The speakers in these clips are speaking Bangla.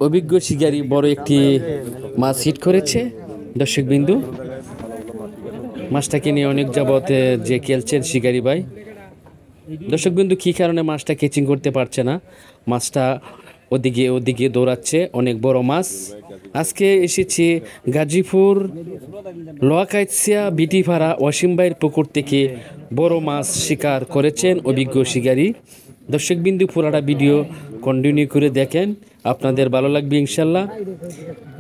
অভিজ্ঞ শিকারী বড় একটি মাছ হিট করেছে। দর্শকবিন্দু, মাছটাকে নিয়ে অনেক যাবতে যে খেলছেন শিকারী ভাই। দর্শকবিন্দু, কী কারণে মাছটা ক্যাচিং করতে পারছে না? মাছটা ওদিকে দৌড়াচ্ছে, অনেক বড় মাছ। আজকে এসেছি গাজীপুর লোয়াকাইছিয়া বিটিপাড়া অসীম ভাইয়ের পুকুর থেকে বড় মাছ শিকার করেছেন অভিজ্ঞ শিকারী। দর্শকবিন্দু, পুরাটা ভিডিও কন্টিনিউ করে দেখেন, আপনাদের ভালো লাগবে ইনশাল্লাহ।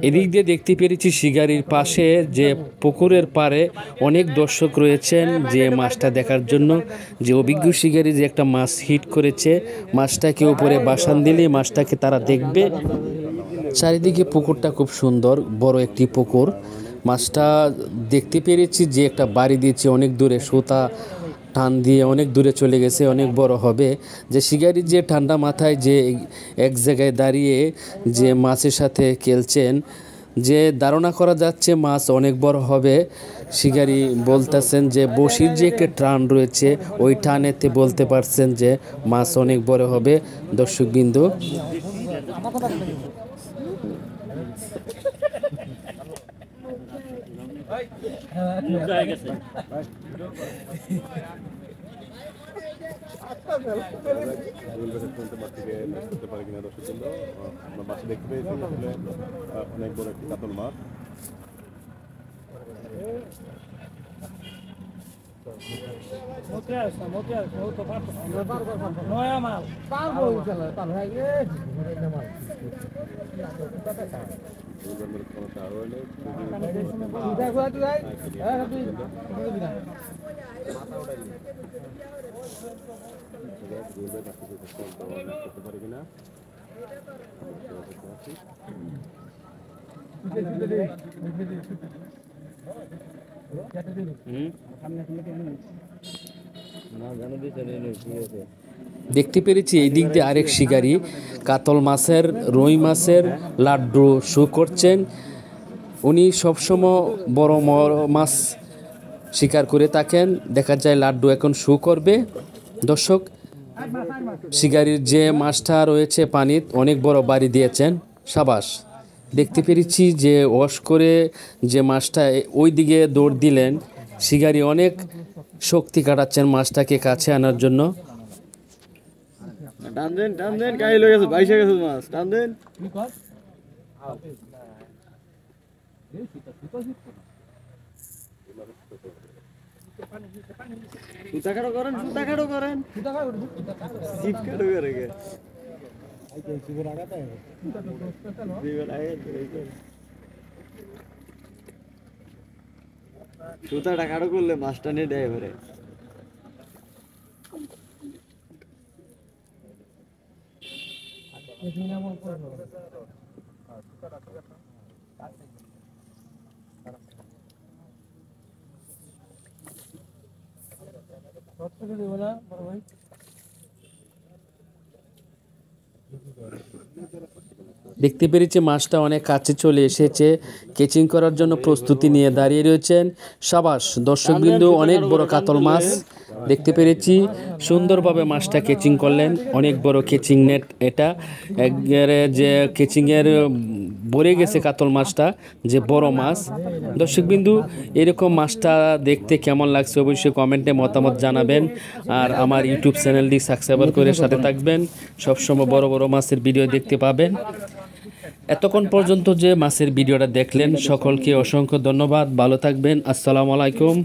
এদিক দিয়ে দেখতে পেরেছি শিকারির পাশে যে পুকুরের পাড়ে অনেক দর্শক রয়েছেন যে মাছটা দেখার জন্য, যে অভিজ্ঞ শিকারী যে একটা মাছ হিট করেছে, মাছটাকে উপরে বাসান দিলে মাছটাকে তারা দেখবে। চারিদিকে পুকুরটা খুব সুন্দর, বড় একটি পুকুর। মাছটা দেখতে পেরেছি যে একটা বাড়ি দিয়েছে অনেক দূরে, সুতা টান দিয়ে অনেক দূরে চলে গেছে, অনেক বড় হবে। যে শিকারি যে ঠান্ডা মাথায় যে এক জায়গায় দাঁড়িয়ে যে মাছের সাথে খেলছেন, যে ধারণা করা যাচ্ছে মাছ অনেক বড় হবে। শিকারি বলতেছেন যে বসির যে একটা টান রয়েছে, ওই টানেতে বলতে পারছেন যে মাছ অনেক বড় হবে। দর্শকবৃন্দ, অনেক বড় একটি কাতল মাছ। দেখতে পেরেছি এই দিক দিয়ে আরেক শিকারি কাতল মাছের, রুই মাছের লাড্ডু শো করছেন। উনি সবসময় বড় মাছ শিকার করে থাকেন, দেখা যায় লাড্ডু এখন শো করবে। দর্শক, শিকারির যে মাছটা রয়েছে পানিত অনেক বড় বাড়ি দিয়েছেন, সাবাস। দেখতে পেরেছি যে ওয়াশ করে যে মাছটা ওই দিকে দৌড় দিলেন, শিকারি অনেক শক্তি কাটাচ্ছেন মাছটাকে কাছে আনার জন্য। টান দেন কাই লয়ে গেছে, বাইশে গেছে মাছ, টান দেন। সুতা কাটো করেন জিপ কাটো করে গে সুতাটা কাটো করলে মাছটা নিয়ে দেয় এবারে। দেখতে পেরেছি মাছটা অনেক কাছে চলে এসেছে, কেচিং করার জন্য প্রস্তুতি নিয়ে দাঁড়িয়ে রয়েছেন। সাবাস দর্শকবিন্দু, অনেক বড় কাতল মাছ দেখতে পেরেছি। সুন্দরভাবে মাছটা কেচিং করলেন, অনেক বড় কেচিং নেট এটা। একবারে যে কেচিংয়ের ভরে গেছে কাতল মাছটা, যে বড় মাছ। দর্শকবিন্দু, এরকম মাছটা দেখতে কেমন লাগছে অবশ্যই কমেন্টে মতামত জানাবেন। আর আমার ইউটিউব চ্যানেলটি সাবস্ক্রাইব করে সাথে থাকবেন, সবসময় বড় বড় মাছের ভিডিও দেখতে পাবেন। এতক্ষণ পর্যন্ত যে মাছের ভিডিওটা দেখলেন সকলকে অসংখ্য ধন্যবাদ। ভালো থাকবেন। আসসালামু আলাইকুম।